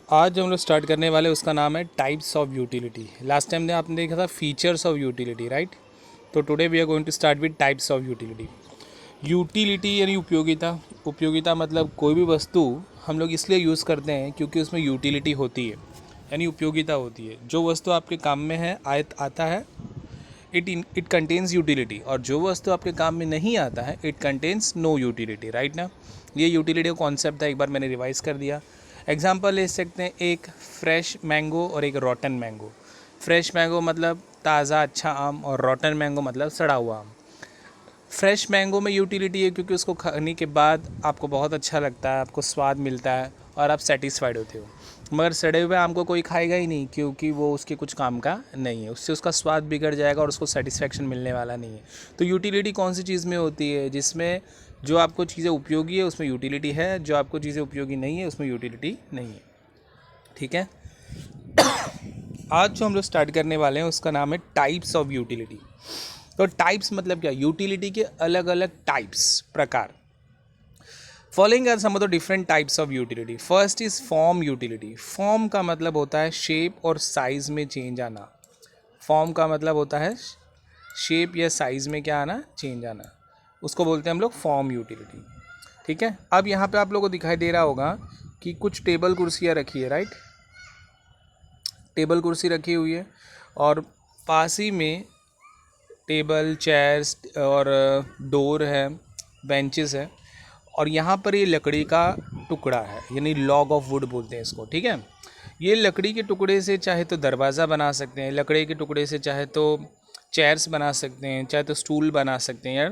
आज जो हम लोग स्टार्ट करने वाले उसका नाम है types of utility. Last time ने आपने देखा था फीचर्स ऑफ यूटिलिटी, राइट? तो today we are going to start with types of utility. Utility यानी उपयोगिता। उपयोगिता मतलब कोई भी वस्तु हम लोग इसलिए यूज़ करते हैं क्योंकि उसमें यूटिलिटी होती है, यानी उपयोगिता होती है। जो वस्तु आपके काम में है आता है, इट कंटेन्स यूटिलिटी, और जो वस्तु आपके काम में नहीं आता है it contains no utility, right ना? ये यूटिलिटी का कॉन्सेप्ट था, एक बार मैंने रिवाइज कर दिया। एग्जाम्पल ले सकते हैं, एक फ्रेश मैंगो और एक रॉटन मैंगो। फ्रेश मैंगो मतलब ताज़ा अच्छा आम, और रॉटन मैंगो मतलब सड़ा हुआ आम। फ्रेश मैंगो में यूटिलिटी है क्योंकि उसको खाने के बाद आपको बहुत अच्छा लगता है, आपको स्वाद मिलता है और आप सेटिस्फाइड होते हो। मगर सड़े हुए आम को कोई खाएगा ही नहीं क्योंकि वो उसके कुछ काम का नहीं है, उससे उसका स्वाद बिगड़ जाएगा और उसको सेटिस्फैक्शन मिलने वाला नहीं है। तो यूटिलिटी कौन सी चीज़ में होती है? जिसमें जो आपको चीज़ें उपयोगी है उसमें यूटिलिटी है, जो आपको चीज़ें उपयोगी नहीं है उसमें यूटिलिटी नहीं है। ठीक है, आज जो हम लोग स्टार्ट करने वाले हैं उसका नाम है टाइप्स ऑफ यूटिलिटी। तो टाइप्स मतलब क्या? यूटिलिटी के अलग अलग टाइप्स, प्रकार। Following are some of the different types of utility. First is form utility. Form का मतलब होता है शेप और साइज में चेंज आना। फॉर्म का मतलब होता है शेप या साइज में क्या आना? चेंज आना। उसको बोलते हैं हम लोग फॉर्म यूटिलिटी। ठीक है, अब यहाँ पे आप लोगों को दिखाई दे रहा होगा कि कुछ टेबल कुर्सियाँ रखी है, राइट? टेबल कुर्सी रखी हुई है और पास ही में टेबल चेयर्स और डोर है, बेंचेस है, और यहाँ पर ये लकड़ी का टुकड़ा है, यानी लॉग ऑफ वुड बोलते हैं इसको। ठीक है, ये लकड़ी के टुकड़े से चाहे तो दरवाज़ा बना सकते हैं, लकड़ी के टुकड़े से चाहे तो चेयर्स बना सकते हैं, चाहे तो स्टूल बना सकते हैं, या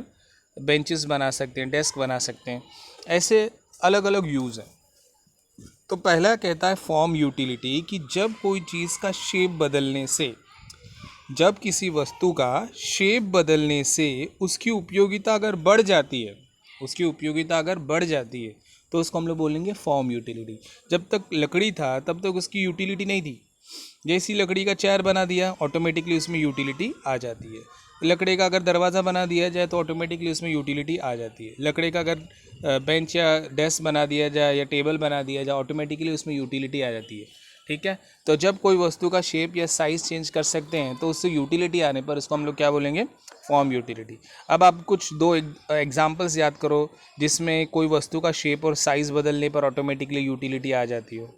बेंचेस बना सकते हैं, डेस्क बना सकते हैं। ऐसे अलग अलग यूज़ हैं। तो पहला कहता है फॉर्म यूटिलिटी, कि जब कोई चीज़ का शेप बदलने से, जब किसी वस्तु का शेप बदलने से उसकी उपयोगिता अगर बढ़ जाती है, उसकी उपयोगिता अगर बढ़ जाती है तो उसको हम लोग बोलेंगे फॉर्म यूटिलिटी। जब तक लकड़ी था तब तक उसकी यूटिलिटी नहीं थी, जैसी लकड़ी का चेयर बना दिया ऑटोमेटिकली उसमें यूटिलिटी आ जाती है। लकड़ी का अगर दरवाज़ा बना दिया जाए तो ऑटोमेटिकली उसमें यूटिलिटी आ जाती है। लकड़ी का अगर बेंच या डेस्क बना दिया जाए या टेबल बना दिया जाए ऑटोमेटिकली उसमें यूटिलिटी आ जाती है। ठीक है, तो जब कोई वस्तु का शेप या साइज़ चेंज कर सकते हैं तो उससे यूटिलिटी आने पर उसको हम लोग क्या बोलेंगे? Form utility. अब आप कुछ दो एग्जांपल्स याद करो जिसमें कोई वस्तु का शेप और साइज़ बदलने पर ऑटोमेटिकली यूटिलिटी आ जाती हो।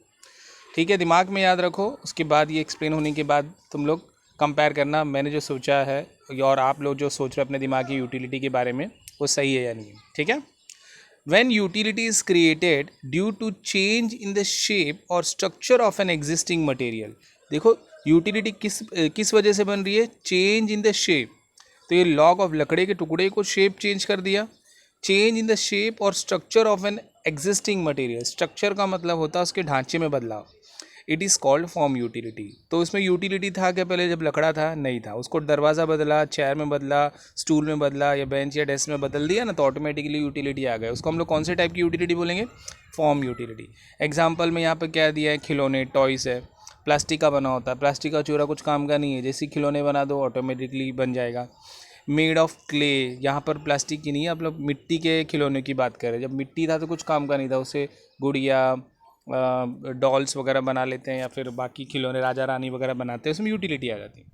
ठीक है, दिमाग में याद रखो, उसके बाद ये एक्सप्लेन होने के बाद तुम लोग कंपेयर करना मैंने जो सोचा है और आप लोग जो सोच रहे हो अपने दिमाग की यूटिलिटी के बारे में, वो सही है या नहीं। ठीक है, when utility is created due to change in the shape or structure of an existing material। देखो यूटिलिटी किस वजह से बन रही है? Change in the shape. तो ये लॉग ऑफ लकड़े के टुकड़े को शेप चेंज कर दिया। चेंज इन द शेप और structure of an existing material. Structure का मतलब होता है उसके ढांचे में बदलाव। It is called form utility. तो इसमें यूटिलिटी था क्या पहले जब लकड़ा था? नहीं था। उसको दरवाज़ा बदला, चेयर में बदला, स्टूल में बदला या बेंच या डेस्क में बदल दिया ना, तो ऑटोमेटिकली यूटिलिटी आ गया। उसको हम लोग कौन से टाइप की यूटिलिटी बोलेंगे? Form utility. एग्जाम्पल में यहाँ पर क्या दिया है? खिलौने, टॉयस है, प्लास्टिक का बना होता है। प्लास्टिक का चूरा कुछ काम का नहीं है, जैसे खिलौने बना दो ऑटोमेटिकली बन जाएगा। मेड ऑफ क्ले, यहाँ पर प्लास्टिक की नहीं है, आप लोग मिट्टी के खिलौने की बात करें। जब मिट्टी था तो कुछ काम का नहीं था, उससे गुड़िया, डॉल्स वगैरह बना लेते हैं या फिर बाकी खिलौने राजा रानी वगैरह बनाते हैं, उसमें यूटिलिटी आ जाती है।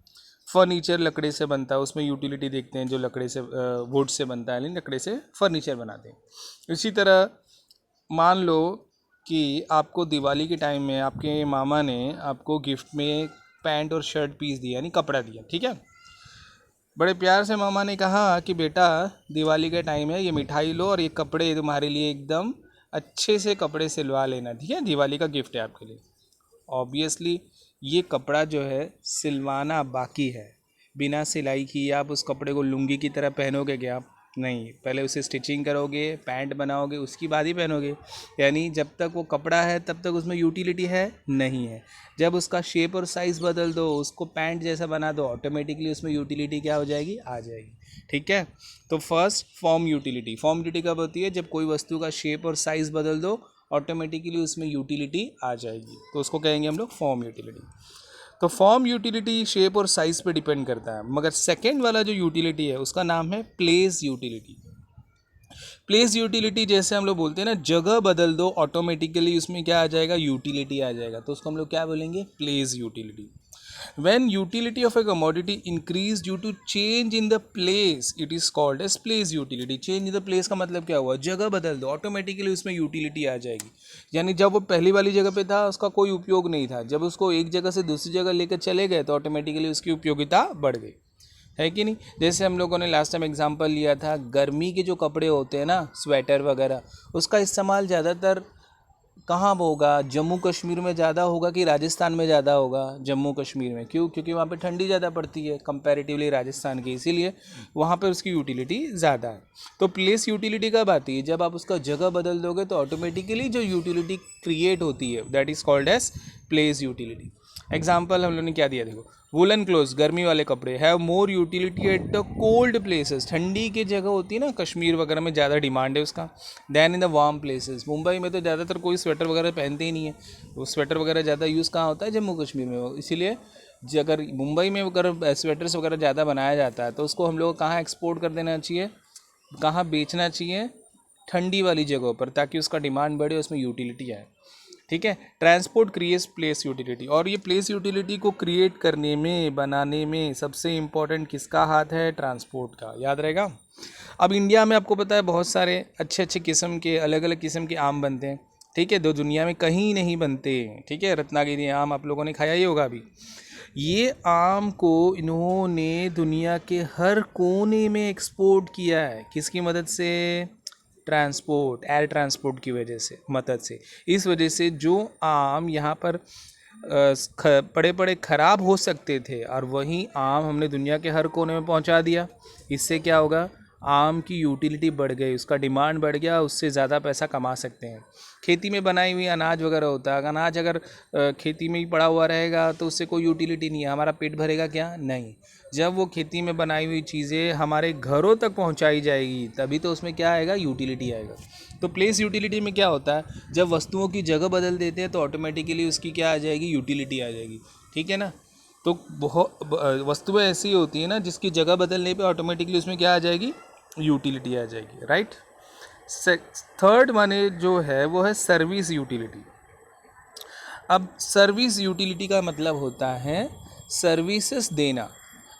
फर्नीचर लकड़े से बनता है, उसमें यूटिलिटी देखते हैं, जो लकड़े से वुड से बनता है, लेकिन लकड़े से फर्नीचर बनाते हैं। इसी तरह मान लो कि आपको दिवाली के टाइम में आपके मामा ने आपको गिफ्ट में पैंट और शर्ट पीस दिया, यानी कपड़ा दिया। ठीक है, बड़े प्यार से मामा ने कहा कि बेटा दिवाली का टाइम है, ये मिठाई लो और ये कपड़े तुम्हारे लिए एकदम अच्छे से कपड़े सिलवा लेना, ठीक है, दिवाली का गिफ्ट है आपके लिए। ऑब्वियसली ये कपड़ा जो है सिलवाना बाकी है। बिना सिलाई किए आप उस कपड़े को लुंगी की तरह पहनोगे क्या आप? नहीं, पहले उसे स्टिचिंग करोगे, पैंट बनाओगे, उसके बाद ही पहनोगे। यानी जब तक वो कपड़ा है तब तक उसमें यूटिलिटी है नहीं है। जब उसका शेप और साइज़ बदल दो, उसको पैंट जैसा बना दो, ऑटोमेटिकली उसमें यूटिलिटी क्या हो जाएगी? आ जाएगी। ठीक है, तो first form utility. Form utility कब होती है? जब कोई वस्तु का शेप और साइज़ बदल दो, ऑटोमेटिकली उसमें यूटिलिटी आ जाएगी, तो उसको कहेंगे हम लोग फॉर्म यूटिलिटी। तो फॉर्म यूटिलिटी शेप और साइज़ पे डिपेंड करता है। मगर सेकेंड वाला जो यूटिलिटी है उसका नाम है प्लेस यूटिलिटी। प्लेस यूटिलिटी जैसे हम लोग बोलते हैं ना, जगह बदल दो ऑटोमेटिकली उसमें क्या आ जाएगा, यूटिलिटी आ जाएगा, तो उसको हम लोग क्या बोलेंगे, place utility. When utility of a commodity increase due to change in the place, it is called as place utility. Change in the place का मतलब क्या हुआ, जगह बदल दो, ऑटोमेटिकली उसमें यूटिलिटी आ जाएगी. यानी जब वो पहली वाली जगह पे था उसका कोई उपयोग नहीं था, जब उसको एक जगह से दूसरी जगह लेकर चले गए तो ऑटोमेटिकली उसकी उपयोगिता बढ़ गई, है कि नहीं. जैसे हम लोगों ने लास्ट टाइम एग्जांपल लिया था, गर्मी के जो कपड़े होते हैं ना, स्वेटर वगैरह, उसका इस्तेमाल ज़्यादातर कहाँ होगा, जम्मू कश्मीर में ज़्यादा होगा कि राजस्थान में ज़्यादा होगा, जम्मू कश्मीर में. क्यों, क्योंकि वहाँ पे ठंडी ज़्यादा पड़ती है कंपैरेटिवली राजस्थान की, इसीलिए वहाँ पे उसकी यूटिलिटी ज़्यादा है. तो प्लेस यूटिलिटी कब आती है, जब आप उसका जगह बदल दोगे तो ऑटोमेटिकली जो यूटिलिटी क्रिएट होती है that is called as place utility. Example हम लोगों ने क्या दिया, देखो, वुलन क्लोथ्स, गर्मी वाले कपड़े, have more utility at the cold places, ठंडी की जगह होती है ना, कश्मीर वगैरह में ज़्यादा डिमांड है उसका, then in the warm places. Mumbai में तो ज़्यादातर कोई स्वेटर वगैरह पहनते ही नहीं है, वो स्वेटर वगैरह ज़्यादा यूज़ कहाँ होता है, जम्मू कश्मीर में. इसीलिए अगर मुंबई में अगर स्वेटर्स वगैरह ज़्यादा बनाया जाता है तो उसको हम लोग कहाँ एक्सपोर्ट कर देना चाहिए, कहाँ बेचना चाहिए, ठंडी वाली जगहों पर, ताकि उसका डिमांड बढ़े, उसमें यूटिलिटी आए. ठीक है. ट्रांसपोर्ट क्रिएट्स प्लेस यूटिलिटी, और ये प्लेस यूटिलिटी को क्रिएट करने में, बनाने में सबसे इम्पोर्टेंट किसका हाथ है, ट्रांसपोर्ट का, याद रहेगा. अब इंडिया में आपको पता है बहुत सारे अच्छे अच्छे किस्म के, अलग अलग किस्म के आम बनते हैं. ठीक है, दो दुनिया में कहीं नहीं बनते. ठीक है, रत्नागिरी आम आप लोगों ने खाया ही होगा अभी. ये आम को इन्होंने दुनिया के हर कोने में एक्सपोर्ट किया है, किसकी मदद से, ट्रांसपोर्ट, एयर ट्रांसपोर्ट की वजह से, मदद से. इस वजह से जो आम यहाँ पर पड़े पड़े ख़राब हो सकते थे, और वहीं आम हमने दुनिया के हर कोने में पहुँचा दिया. इससे क्या होगा, आम की यूटिलिटी बढ़ गई, उसका डिमांड बढ़ गया, उससे ज़्यादा पैसा कमा सकते हैं. खेती में बनाई हुई अनाज वगैरह होता है, अनाज अगर खेती में ही पड़ा हुआ रहेगा तो उससे कोई यूटिलिटी नहीं है, हमारा पेट भरेगा क्या, नहीं. जब वो खेती में बनाई हुई चीज़ें हमारे घरों तक पहुंचाई जाएगी तभी तो उसमें क्या आएगा, यूटिलिटी आएगा. तो प्लेस यूटिलिटी में क्या होता है, जब वस्तुओं की जगह बदल देते हैं तो ऑटोमेटिकली उसकी क्या आ जाएगी, यूटिलिटी आ जाएगी. ठीक है ना. तो बहुत वस्तुएं ऐसी होती हैं ना जिसकी जगह बदलने पे ऑटोमेटिकली उसमें क्या आ जाएगी, यूटिलिटी आ जाएगी, राइट. थर्ड माने जो है वो है सर्विस यूटिलिटी. अब सर्विस यूटिलिटी का मतलब होता है सर्विसेज देना.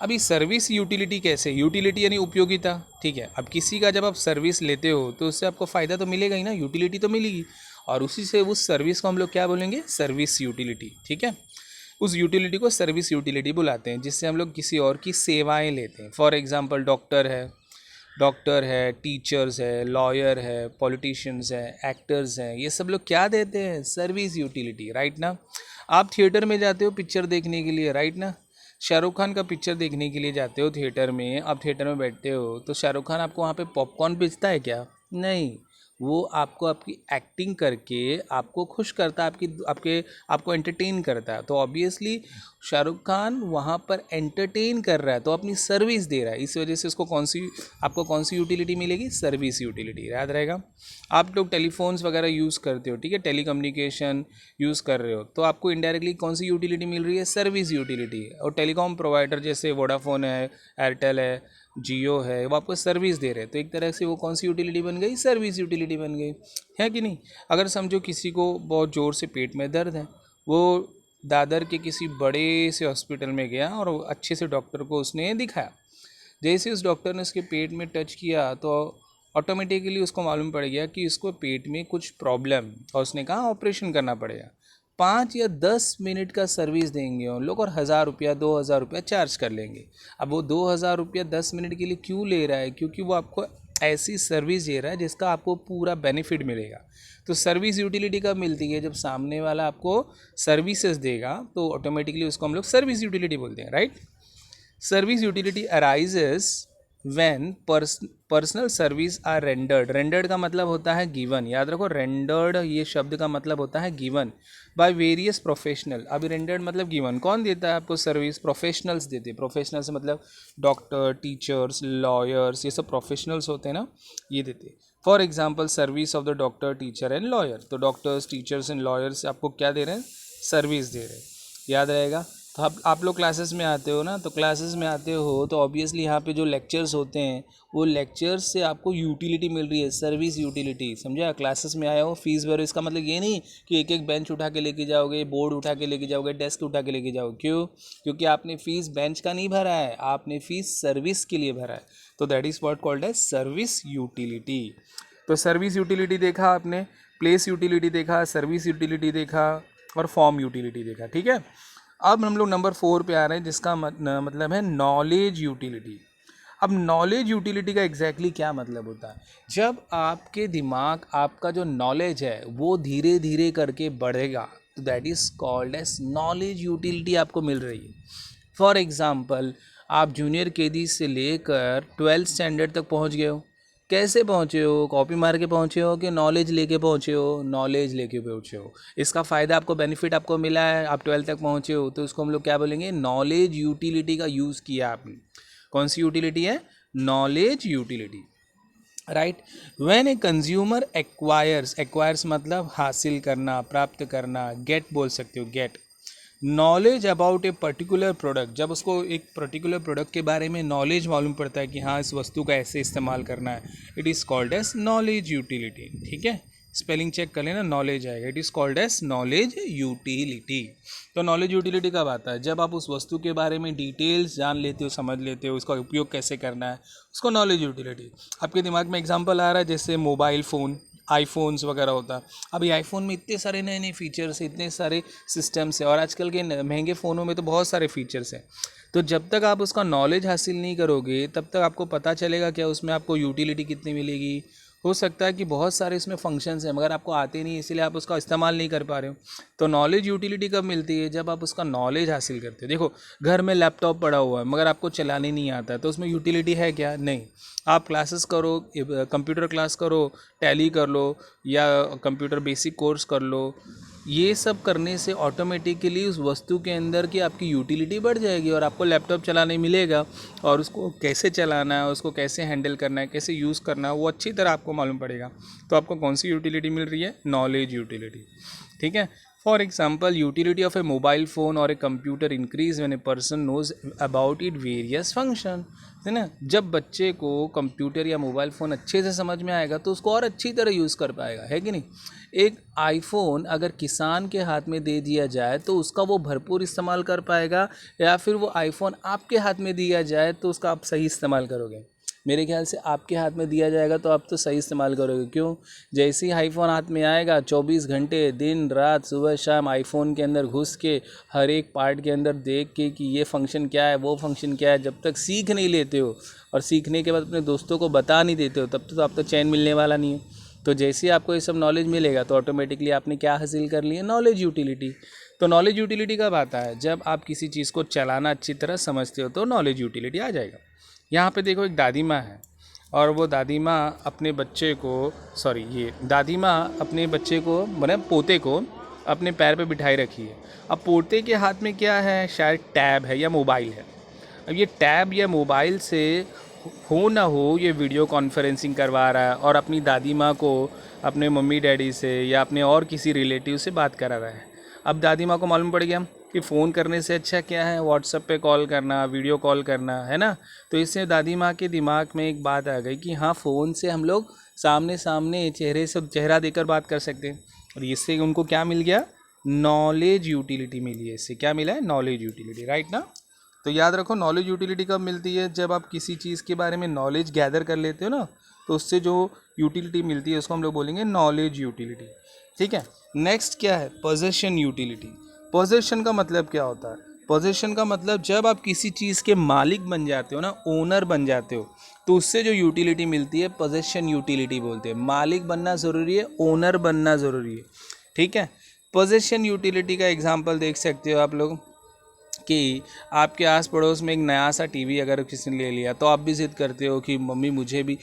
अभी सर्विस यूटिलिटी कैसे, यूटिलिटी यानी उपयोगिता. ठीक है, अब किसी का जब आप सर्विस लेते हो तो उससे आपको फ़ायदा तो मिलेगा ही ना, यूटिलिटी तो मिलेगी, और उसी से उस सर्विस को हम लोग क्या बोलेंगे, सर्विस यूटिलिटी. ठीक है, उस यूटिलिटी को सर्विस यूटिलिटी बुलाते हैं, जिससे हम लोग किसी और की सेवाएं लेते हैं. फॉर एग्जांपल डॉक्टर है, टीचर्स है, लॉयर है, पॉलिटिशियंस है, एक्टर्स हैं, ये सब लोग क्या देते हैं, सर्विस यूटिलिटी, राइट ना. आप थिएटर में जाते हो पिक्चर देखने के लिए, राइट ना. शाहरुख खान का पिक्चर देखने के लिए जाते हो थिएटर में, आप थिएटर में बैठते हो तो शाहरुख खान आपको वहाँ पे पॉपकॉर्न बेचता है क्या, नहीं. वो आपको आपकी एक्टिंग करके आपको खुश करता है, आपको एंटरटेन करता है. तो ऑब्वियसली शाहरुख खान वहाँ पर एंटरटेन कर रहा है तो अपनी सर्विस दे रहा है, इस वजह से आपको कौन सी यूटिलिटी मिलेगी, सर्विस यूटिलिटी, याद रहेगा. आप लोग टेलीफोन्स वगैरह यूज़ करते हो, ठीक है, टेलीकम्युनिकेशन यूज़ कर रहे हो, तो आपको इनडायरेक्टली कौन सी यूटिलिटी मिल रही है, सर्विस यूटिलिटी. और टेलीकॉम प्रोवाइडर जैसे वोडाफोन है, एयरटेल है, जियो है, वो आपको सर्विस दे रहे हैं, तो एक तरह से वो कौन सी यूटिलिटी बन गई, सर्विस यूटिलिटी बन गई, है कि नहीं. अगर समझो किसी को बहुत ज़ोर से पेट में दर्द है, वो दादर के किसी बड़े से हॉस्पिटल में गया और अच्छे से डॉक्टर को उसने दिखाया. जैसे उस डॉक्टर ने उसके पेट में टच किया तो ऑटोमेटिकली उसको मालूम पड़ गया कि उसको पेट में कुछ प्रॉब्लम, और उसने कहा ऑपरेशन करना पड़ेगा. 5 या 10 मिनट का सर्विस देंगे उन लोग और 1,000 रुपया 2,000 रुपया चार्ज कर लेंगे. अब वो 2,000 रुपया 10 मिनट के लिए क्यों ले रहा है, क्योंकि वो आपको ऐसी सर्विस दे रहा है जिसका आपको पूरा बेनिफिट मिलेगा. तो सर्विस यूटिलिटी कब मिलती है, जब सामने वाला आपको सर्विसेज देगा तो ऑटोमेटिकली उसको हम लोग सर्विस यूटिलिटी बोलते हैं, right. Service utility arises when personal service are rendered का मतलब होता है गिवन, याद रखो, रेंडर्ड ये शब्द का मतलब होता है गिवन बाय वेरियस प्रोफेशनल. अभी रेंडर्ड मतलब गिवन, कौन देता है आपको सर्विस, प्रोफेशनल्स देते हैं. प्रोफेशनल्स मतलब डॉक्टर, टीचर्स, लॉयर्स, ये सब प्रोफेशनल्स होते हैं ना, ये देते हैं. For example service of the doctor, teacher and lawyer. तो डॉक्टर्स, टीचर्स एंड लॉयर्स आपको क्या दे रहे हैं, सर्विस दे रहे हैं, याद रहेगा. तो आप लोग क्लासेस में आते हो ना, तो क्लासेस में आते हो तो ऑब्वियसली यहाँ पे जो लेक्चर्स होते हैं वो लेक्चर्स से आपको यूटिलिटी मिल रही है, सर्विस यूटिलिटी, समझा। क्लासेस में आए हो, फीस भरो, इसका मतलब ये नहीं कि एक एक बेंच उठा के लेके जाओगे, बोर्ड उठा के लेके जाओगे, डेस्क उठा के लेके जाओगे। क्यों? क्योंकि आपने फीस बेंच का नहीं भरा है, आपने फीस सर्विस के लिए भरा है। तो that is what called as service utility. तो सर्विस यूटिलिटी देखा आपने, प्लेस यूटिलिटी देखा, सर्विस यूटिलिटी देखा और फॉर्म यूटिलिटी देखा, ठीक है। अब हम लोग नंबर 4 पे आ रहे हैं, जिसका मतलब है नॉलेज यूटिलिटी। अब नॉलेज यूटिलिटी का एग्जैक्टली क्या मतलब होता है? जब आपके दिमाग, आपका जो नॉलेज है वो धीरे धीरे करके बढ़ेगा, तो that is called as knowledge utility आपको मिल रही है। फॉर एग्ज़ाम्पल, आप जूनियर केजी से लेकर 12th स्टैंडर्ड तक पहुंच गए हो। कैसे पहुंचे हो? कॉपी मार के पहुंचे हो कि नॉलेज लेके पहुंचे हो? नॉलेज लेके पहुंचे हो। इसका फ़ायदा आपको, बेनिफिट आपको मिला है, आप 12th तक पहुंचे हो, तो इसको हम लोग क्या बोलेंगे? नॉलेज यूटिलिटी का यूज़ किया आपने। कौन सी यूटिलिटी है? Knowledge utility, right. When a consumer acquires मतलब हासिल करना, प्राप्त करना, गेट बोल सकते हो, get knowledge about a particular product. जब उसको एक पर्टिकुलर प्रोडक्ट के बारे में नॉलेज मालूम पड़ता है कि हाँ इस वस्तु का ऐसे इस्तेमाल करना है, it is called as knowledge utility, ठीक है। स्पेलिंग चेक कर लेना, नॉलेज आएगा। It is called as knowledge utility. तो नॉलेज यूटिलिटी कब आता है? जब आप उस वस्तु के बारे में डिटेल्स जान लेते हो, समझ लेते हो, इसका उपयोग कैसे करना है, उसको नॉलेज यूटिलिटी। आपके दिमाग में एग्जांपल आ रहा है, जैसे मोबाइल फ़ोन, आईफोन्स वगैरह होता है। अभी आईफोन में इतने सारे नए नए फीचर्स हैं, इतने सारे सिस्टम्स हैं, और आजकल के महंगे फ़ोनों में तो बहुत सारे फीचर्स हैं। तो जब तक आप उसका नॉलेज हासिल नहीं करोगे, तब तक आपको पता चलेगा क्या उसमें आपको यूटिलिटी कितनी मिलेगी। हो सकता है कि बहुत सारे इसमें फंक्शंस हैं मगर आपको आते नहीं, इसीलिए आप उसका इस्तेमाल नहीं कर पा रहे हो। तो नॉलेज यूटिलिटी कब मिलती है? जब आप उसका नॉलेज हासिल करते हो। देखो, घर में लैपटॉप पड़ा हुआ है मगर आपको चलाने नहीं आता है, तो उसमें यूटिलिटी है क्या? नहीं। आप क्लासेस करो, कंप्यूटर क्लास करो, टैली कर लो या कंप्यूटर बेसिक कोर्स कर लो, ये सब करने से ऑटोमेटिकली उस वस्तु के अंदर की आपकी यूटिलिटी बढ़ जाएगी और आपको लैपटॉप चलाने मिलेगा, और उसको कैसे चलाना है, उसको कैसे हैंडल करना है, कैसे यूज़ करना है, वो अच्छी तरह आपको मालूम पड़ेगा। तो आपको कौन सी यूटिलिटी मिल रही है? नॉलेज यूटिलिटी, ठीक है। For example, utility of a mobile phone और a computer increase when a person knows about it various function, है ना। जब बच्चे को कंप्यूटर या मोबाइल फ़ोन अच्छे से समझ में आएगा तो उसको और अच्छी तरह यूज़ कर पाएगा, है कि नहीं। एक आईफोन अगर किसान के हाथ में दे दिया जाए तो उसका वो भरपूर इस्तेमाल कर पाएगा, या फिर वो आईफोन आपके हाथ में दिया जाए तो उसका आप सही इस्तेमाल करोगे? मेरे ख्याल से आपके हाथ में दिया जाएगा तो आप तो सही इस्तेमाल करोगे। क्यों? जैसे ही आईफोन हाथ में आएगा, 24 घंटे दिन रात सुबह शाम आईफोन के अंदर घुस के हर एक पार्ट के अंदर देख के कि ये फंक्शन क्या है, वो फंक्शन क्या है, जब तक सीख नहीं लेते हो और सीखने के बाद अपने दोस्तों को बता नहीं देते हो, तब तक तो आप तो चैन मिलने वाला नहीं है। तो जैसे ही आपको ये सब नॉलेज मिलेगा तो ऑटोमेटिकली आपने क्या हासिल कर लिया? Knowledge utility. तो नॉलेज यूटिलिटी कब आता है? जब आप किसी चीज़ को चलाना अच्छी तरह समझते हो, तो नॉलेज यूटिलिटी आ जाएगा। यहाँ पे देखो, एक दादी माँ है और वो दादी माँ अपने बच्चे को, दादी माँ अपने बच्चे को, मतलब पोते को, अपने पैर पे बिठाई रखी है। अब पोते के हाथ में क्या है? शायद टैब है या मोबाइल है। अब ये टैब या मोबाइल से हो ना हो ये वीडियो कॉन्फ्रेंसिंग करवा रहा है और अपनी दादी माँ को अपने मम्मी डैडी से या अपने और किसी रिलेटिव से बात करा रहा है। अब दादी माँ को मालूम पड़ गया कि फ़ोन करने से अच्छा क्या है? व्हाट्सएप पे कॉल करना, वीडियो कॉल करना, है ना। तो इससे दादी माँ के दिमाग में एक बात आ गई कि हाँ, फ़ोन से हम लोग सामने सामने चेहरे से चेहरा देकर बात कर सकते हैं, और इससे उनको क्या मिल गया? नॉलेज यूटिलिटी मिली है। इससे क्या मिला है? नॉलेज यूटिलिटी, राइट ना। तो याद रखो, नॉलेज यूटिलिटी कब मिलती है? जब आप किसी चीज़ के बारे में नॉलेज गैदर कर लेते हो ना, तो उससे जो यूटिलिटी मिलती है उसको हम लोग बोलेंगे नॉलेज यूटिलिटी, ठीक है। नेक्स्ट क्या है? Possession utility. पोजेशन का मतलब क्या होता है? पोजेशन का मतलब जब आप किसी चीज़ के मालिक बन जाते हो ना, ओनर बन जाते हो, तो उससे जो यूटिलिटी मिलती है पोजेशन यूटिलिटी बोलते हैं। मालिक बनना ज़रूरी है, ओनर बनना ज़रूरी है, ठीक है। पोजेशन यूटिलिटी का एग्जांपल देख सकते हो आप लोग कि आपके आस पड़ोस में एक नया सा टीवी अगर किसी ने ले लिया, तो आप भी ज़िद करते हो कि मम्मी मुझे भी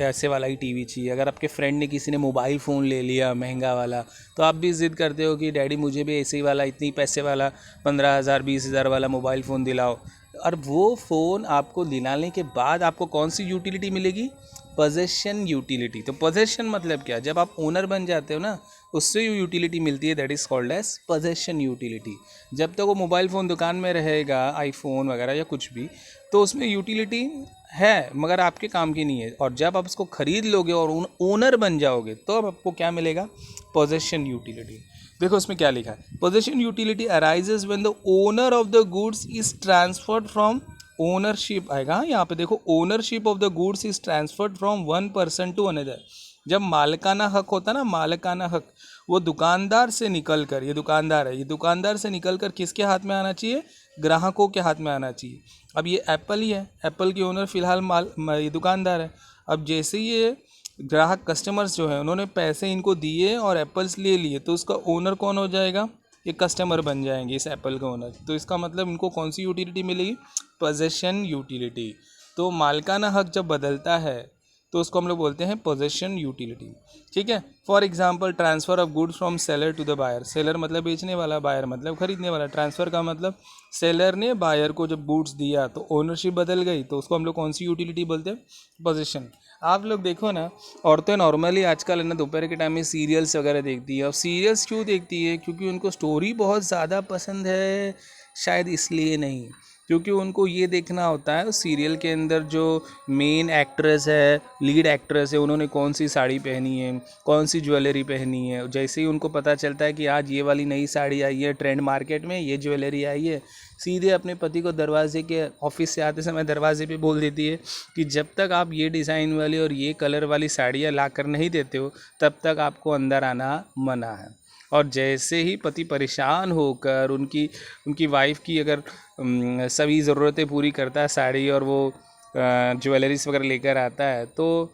ऐसे वाला ही टीवी चाहिए। अगर आपके फ्रेंड ने, किसी ने मोबाइल फ़ोन ले लिया महंगा वाला, तो आप भी ज़िद करते हो कि डैडी मुझे भी ऐसे ही वाला, इतनी पैसे वाला 15,000 20,000 वाला मोबाइल फ़ोन दिलाओ। और वो फ़ोन आपको दिलाने के बाद आपको कौन सी यूटिलिटी मिलेगी? Possession utility. तो पोजेशन मतलब क्या? जब आप ओनर बन जाते हो ना, उससे जो यूटिलिटी मिलती है that is called as possession utility. जब तक वो मोबाइल फ़ोन दुकान में रहेगा, आईफोन वगैरह या कुछ भी, तो उसमें यूटिलिटी है मगर आपके काम की नहीं है। और जब आप उसको ख़रीद लोगे और ओनर बन जाओगे तो अब आपको क्या मिलेगा, पोजेशन यूटिलिटी। देखो उसमें क्या लिखा है, possession utility arises when the owner of the goods is transferred from ownership आएगा यहाँ पे, देखो ownership of the goods is transferred from one person to another. जब मालिकाना हक होता है ना, मालिकाना हक वो दुकानदार से निकल कर, ये दुकानदार है, ये दुकानदार से निकल कर किसके हाथ में आना चाहिए, ग्राहकों के हाथ में आना चाहिए। अब ये एप्पल ही है, एप्पल के ओनर फिलहाल ये दुकानदार है। अब जैसे ही ये ग्राहक कस्टमर्स जो है उन्होंने पैसे इनको दिए और एप्पल्स ले लिए, तो उसका ओनर कौन हो जाएगा, ये कस्टमर बन जाएंगे इस एप्पल का ओनर। तो इसका मतलब इनको कौन सी यूटिलिटी मिलेगी, पोजेशन यूटिलिटी। तो मालिकाना हक जब बदलता है तो उसको हम लोग बोलते हैं पोजेशन यूटिलिटी। ठीक है, for example transfer of goods from seller to the buyer. Seller मतलब बेचने वाला, बायर मतलब खरीदने वाला। ट्रांसफ़र का मतलब सेलर ने बायर को जब गुड्स दिया तो ओनरशिप बदल गई, तो उसको हम लोग कौन सी यूटिलिटी बोलते हैं, पोजेशन। आप लोग देखो ना, औरतें नॉर्मली आजकल है ना दोपहर के टाइम में सीरियल्स वगैरह देखती है। और सीरियल्स क्यों देखती है, क्योंकि उनको स्टोरी बहुत ज़्यादा पसंद है, शायद इसलिए नहीं, क्योंकि उनको ये देखना होता है उस सीरियल के अंदर जो मेन एक्ट्रेस है, लीड एक्ट्रेस है, उन्होंने कौन सी साड़ी पहनी है, कौन सी ज्वेलरी पहनी है। जैसे ही उनको पता चलता है कि आज ये वाली नई साड़ी आई है ट्रेंड मार्केट में, ये ज्वेलरी आई है, सीधे अपने पति को दरवाजे के, ऑफिस से आते समय दरवाजे पे बोल देती है कि जब तक आप ये डिज़ाइन वाली और ये कलर वाली साड़ियाँ ला कर नहीं देते हो तब तक आपको अंदर आना मना है। और जैसे ही पति परेशान होकर उनकी उनकी वाइफ की अगर सभी ज़रूरतें पूरी करता है, साड़ी और वो ज्वेलरीज वगैरह लेकर आता है, तो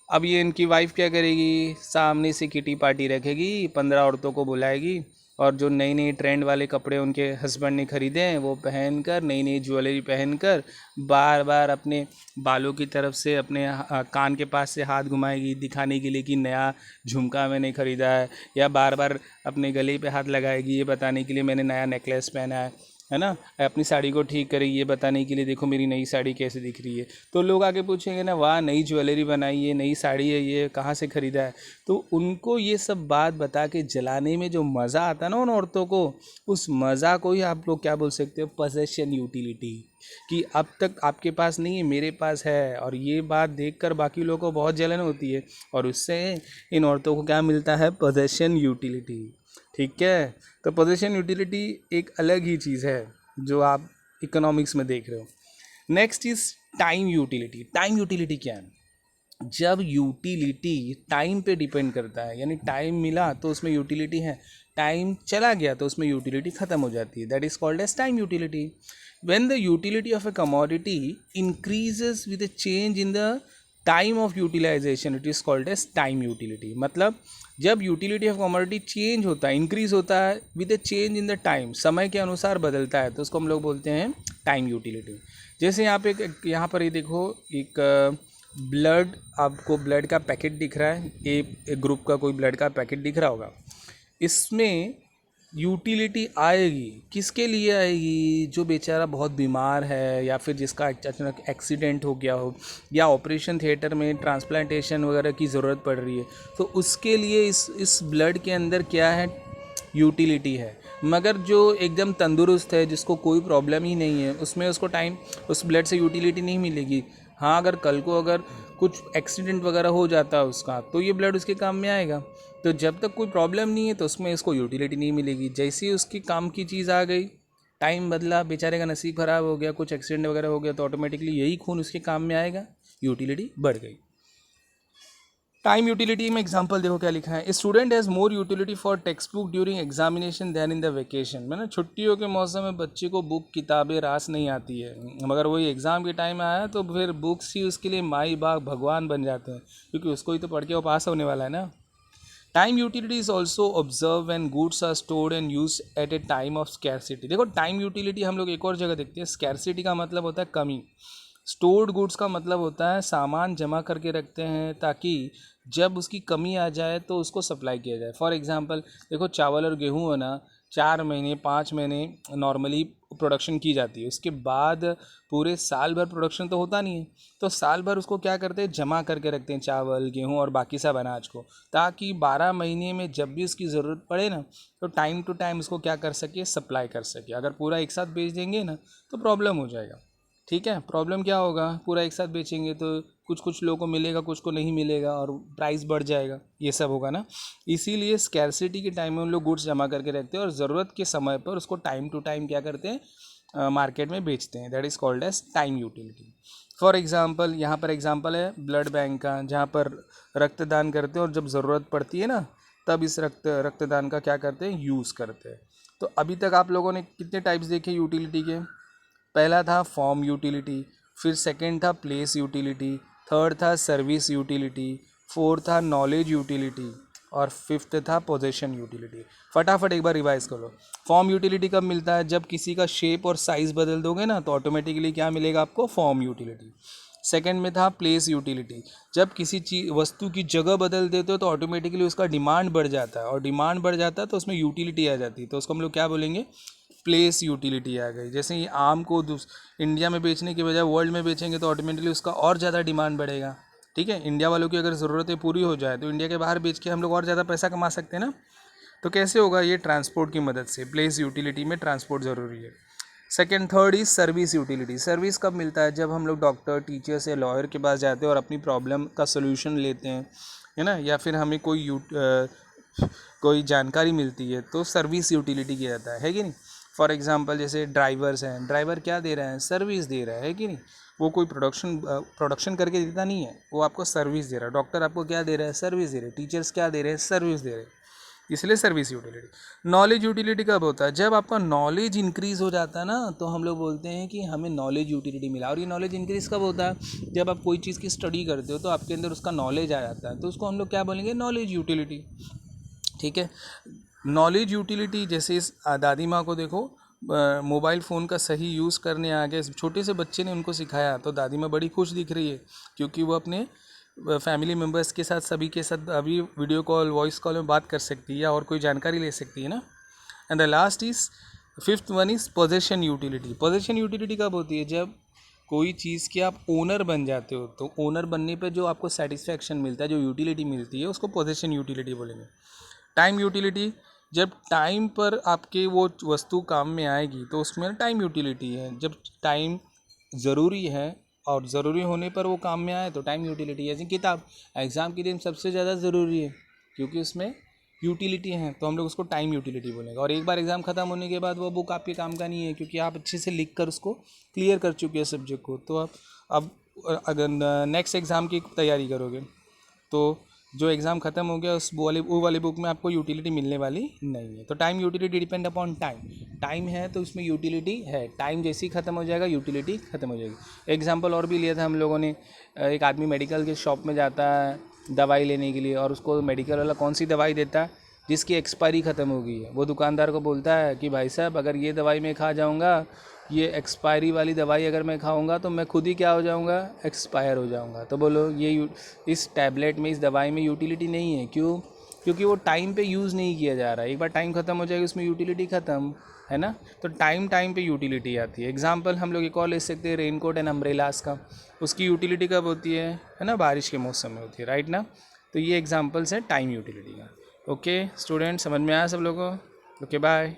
अब ये इनकी वाइफ क्या करेगी, सामने से किटी पार्टी रखेगी, 15 औरतों को बुलाएगी और जो नई नई ट्रेंड वाले कपड़े उनके हस्बैंड ने ख़रीदे हैं वो पहनकर, नई नई ज्वेलरी पहनकर बार बार अपने बालों की तरफ से अपने कान के पास से हाथ घुमाएगी दिखाने के लिए कि नया झुमका मैंने ख़रीदा है, या बार बार अपने गले पे हाथ लगाएगी ये बताने के लिए मैंने नया नेकलेस पहना है ना, अपनी साड़ी को ठीक करेगी ये बताने के लिए देखो मेरी नई साड़ी कैसे दिख रही है। तो लोग आके पूछेंगे ना, वाह नई ज्वेलरी बनाई है, नई साड़ी है, ये कहाँ से ख़रीदा है। तो उनको ये सब बात बता के जलाने में जो मज़ा आता है ना उन औरतों को, उस मज़ा को ही आप लोग क्या बोल सकते हो, पोजेशन यूटिलिटी। कि अब तक आपके पास नहीं है, मेरे पास है। और ये बात देखकर बाकी लोगों को बहुत जलन होती है और उससे इन औरतों को क्या मिलता है, पोजेशन यूटिलिटी। ठीक है, तो पोजीशन यूटिलिटी एक अलग ही चीज़ है जो आप इकोनॉमिक्स में देख रहे हो। Next is time utility. Time utility क्या है, जब यूटिलिटी टाइम पे डिपेंड करता है, यानी टाइम मिला तो उसमें यूटिलिटी है, टाइम चला गया तो उसमें यूटिलिटी ख़त्म हो जाती है, that is called as time utility. When the utility of a commodity increases with a change in the time of utilisation it is called as time utility. मतलब जब यूटिलिटी ऑफ कमोडिटी चेंज होता है, increase होता है with A change in the time, समय के अनुसार बदलता है, तो उसको हम लोग बोलते हैं टाइम यूटिलिटी। जैसे यहाँ पे यहाँ पर ये देखो, एक ब्लड, आपको ब्लड का पैकेट दिख रहा है, ए ग्रुप का कोई ब्लड का पैकेट दिख रहा होगा। इसमें यूटिलिटी आएगी, किसके लिए आएगी, जो बेचारा बहुत बीमार है या फिर जिसका अचानक एक्सीडेंट हो गया हो या ऑपरेशन थिएटर में ट्रांसप्लांटेशन वगैरह की ज़रूरत पड़ रही है, तो उसके लिए इस ब्लड के अंदर क्या है, यूटिलिटी है। मगर जो एकदम तंदुरुस्त है, जिसको कोई प्रॉब्लम ही नहीं है, उसमें उसको टाइम, उस ब्लड से यूटिलिटी नहीं मिलेगी। हाँ, अगर कल को अगर कुछ एक्सीडेंट वगैरह हो जाता है उसका, तो ये ब्लड उसके काम में आएगा। तो जब तक कोई प्रॉब्लम नहीं है तो उसमें इसको यूटिलिटी नहीं मिलेगी। जैसे ही उसकी काम की चीज़ आ गई, टाइम बदला, बेचारे का नसीब ख़राब हो गया, कुछ एक्सीडेंट वगैरह हो गया, तो ऑटोमेटिकली यही खून उसके काम में आएगा, यूटिलिटी बढ़ गई। टाइम यूटिलिटी में एग्जांपल देखो क्या लिखा है, student has more utility for text book during examination than in the vacation. मैंने छुट्टियों के मौसम में बच्चे को बुक किताबें रास नहीं आती है, मगर वही एग्ज़ाम के टाइम आया तो फिर बुक्स ही उसके लिए माई बाप भगवान बन जाते हैं, क्योंकि उसको ही तो पढ़ के वो पास होने वाला है ना। Time utility is also observe when goods are stored and use at a time of scarcity. देखो टाइम यूटिलिटी हम लोग एक और जगह देखते हैं, स्कैरसिटी का मतलब होता है कमी, स्टोर्ड गुड्स का मतलब होता है सामान जमा करके रखते हैं ताकि जब उसकी कमी आ जाए तो उसको सप्लाई किया जाए। फॉर एग्जांपल देखो, चावल और गेहूँ है ना, 4 महीने 5 महीने नॉर्मली प्रोडक्शन की जाती है, उसके बाद पूरे साल भर प्रोडक्शन तो होता नहीं है, तो साल भर उसको क्या करते हैं, जमा करके रखते हैं, चावल गेहूँ और बाकी सब अनाज को, ताकि 12 महीने में जब भी उसकी ज़रूरत पड़े ना तो टाइम टू टाइम उसको क्या कर सके, सप्लाई कर सके। अगर पूरा एक साथ बेच देंगे ना तो प्रॉब्लम हो जाएगा। ठीक है, प्रॉब्लम क्या होगा, पूरा एक साथ बेचेंगे तो कुछ कुछ लोगों को मिलेगा, कुछ को नहीं मिलेगा और प्राइस बढ़ जाएगा, ये सब होगा ना। इसीलिए स्कैरसिटी के टाइम में उन लोग गुड्स जमा करके रखते हैं और ज़रूरत के समय पर उसको टाइम टू टाइम क्या करते हैं, मार्केट में बेचते हैं। That is called as time utility. For example, यहाँ पर एग्जांपल है ब्लड बैंक का, जहाँ पर रक्तदान करते हैं और जब ज़रूरत पड़ती है ना तब इस रक्तदान का क्या करते हैं, यूज़ करते हैं। तो अभी तक आप लोगों ने कितने टाइप्स देखे यूटिलिटी के? पहला था फॉर्म यूटिलिटी, फिर सेकंड था प्लेस यूटिलिटी, थर्ड था सर्विस यूटिलिटी, फोर्थ था नॉलेज यूटिलिटी और फिफ्थ था पोजेशन यूटिलिटी। फटाफट एक बार रिवाइज कर लो। फॉर्म यूटिलिटी कब मिलता है, जब किसी का शेप और साइज़ बदल दोगे ना तो ऑटोमेटिकली क्या मिलेगा आपको, फॉर्म यूटिलिटी। सेकंड में था प्लेस यूटिलिटी, जब किसी चीज वस्तु की जगह बदल देते हो तो ऑटोमेटिकली उसका डिमांड बढ़ जाता है, और डिमांड बढ़ जाता है तो उसमें यूटिलिटी आ जाती है, तो उसको हम लोग क्या बोलेंगे, प्लेस यूटिलिटी आ गई। जैसे ये आम को इंडिया में बेचने के बजाय वर्ल्ड में बेचेंगे तो ऑटोमेटिकली उसका और ज़्यादा डिमांड बढ़ेगा। ठीक है, इंडिया वालों की अगर ज़रूरतें पूरी हो जाए तो इंडिया के बाहर बेच के हम लोग और ज़्यादा पैसा कमा सकते हैं ना। तो कैसे होगा ये, ट्रांसपोर्ट की मदद से। प्लेस यूटिलिटी में ट्रांसपोर्ट ज़रूरी है। Second, third is service utility. Service कब मिलता है, जब हम लोग डॉक्टर, टीचर्स या लॉयर के पास जाते हैं और अपनी प्रॉब्लम का सोल्यूशन लेते हैं, है ना, या फिर हमें कोई जानकारी मिलती है तो सर्विस यूटिलिटी किया जाता है कि नहीं। फॉर एग्जांपल जैसे ड्राइवर्स हैं, ड्राइवर क्या दे रहे हैं, सर्विस दे रहा है कि नहीं। वो कोई प्रोडक्शन करके देता नहीं है, वो आपको सर्विस दे रहा है। डॉक्टर आपको क्या दे रहा है, सर्विस दे रहे हैं। टीचर्स क्या दे रहे हैं, सर्विस दे रहे हैं, इसलिए सर्विस यूटिलिटी। नॉलेज यूटिलिटी कब होता है, जब आपका नॉलेज इंक्रीज़ हो जाता है ना तो हम लोग बोलते हैं कि हमें नॉलेज यूटिलिटी मिला। और ये नॉलेज इंक्रीज़ कब होता है, जब आप कोई चीज़ की स्टडी करते हो तो आपके अंदर उसका नॉलेज आ जाता है, तो उसको हम लोग क्या बोलेंगे, नॉलेज यूटिलिटी। ठीक है, नॉलेज यूटिलिटी जैसे इस दादी माँ को देखो, मोबाइल फ़ोन का सही यूज़ करने आ गए, छोटे से बच्चे ने उनको सिखाया तो दादी माँ बड़ी खुश दिख रही है, क्योंकि वो अपने फैमिली मेम्बर्स के साथ, सभी के साथ अभी वीडियो कॉल, वॉइस कॉल में बात कर सकती है और कोई जानकारी ले सकती है ना। And the last is, fifth one is possession utility. Possession utility कब होती है, जब कोई चीज़ के आप ओनर बन जाते हो, तो ओनर बनने पे जो आपको सेटिस्फैक्शन मिलता है, जो यूटिलिटी मिलती है, उसको पोजेशन यूटिलिटी बोलेंगे। टाइम यूटिलिटी, जब टाइम पर आपके वो वस्तु काम में आएगी तो उसमें टाइम यूटिलिटी है। जब टाइम ज़रूरी है और ज़रूरी होने पर वो काम में आए तो टाइम यूटिलिटी है। जैसे किताब एग्ज़ाम के दिन सबसे ज़्यादा ज़रूरी है क्योंकि उसमें यूटिलिटी है, तो हम लोग उसको टाइम यूटिलिटी बोलेंगे। और एक बार एग्ज़ाम ख़त्म होने के बाद वो बुक आपके काम का नहीं है, क्योंकि आप अच्छे से लिख कर उसको क्लियर कर चुके हैं सब्जेक्ट को। तो अब अगर नेक्स्ट एग्ज़ाम की तैयारी करोगे तो जो एग्ज़ाम ख़त्म हो गया उस वो वाली बुक में आपको यूटिलिटी मिलने वाली नहीं है। तो time utility depend upon time. Time है तो उसमें यूटिलिटी है, टाइम जैसे ही ख़त्म हो जाएगा यूटिलिटी ख़त्म हो जाएगी। एग्जांपल और भी लिया था हम लोगों ने, एक आदमी मेडिकल के शॉप में जाता है दवाई लेने के लिए, और उसको मेडिकल वाला कौन सी दवाई देता है, जिसकी एक्सपायरी ख़त्म हो गई है। वो दुकानदार को बोलता है कि भाई साहब, अगर ये दवाई मैं खा जाऊँगा, ये एक्सपायरी वाली दवाई अगर मैं खाऊंगा तो मैं खुद ही क्या हो जाऊंगा, एक्सपायर हो जाऊंगा। तो बोलो ये इस टैबलेट में, इस दवाई में यूटिलिटी नहीं है। क्यों? क्योंकि वो टाइम पे यूज़ नहीं किया जा रहा है। एक बार टाइम ख़त्म हो जाएगी उसमें यूटिलिटी ख़त्म, है ना। तो टाइम टाइम पे यूटिलिटी आती है। एग्जांपल हम लोग एक और ले सकते हैं, रेनकोट एंड अम्ब्रेलास का। उसकी यूटिलिटी कब होती है ना, बारिश के मौसम में होती है, राइट ना। तो ये एग्जाम्पल्स है टाइम यूटिलिटी का। ओके स्टूडेंट, समझ में आया सब लोगों को? Okay bye.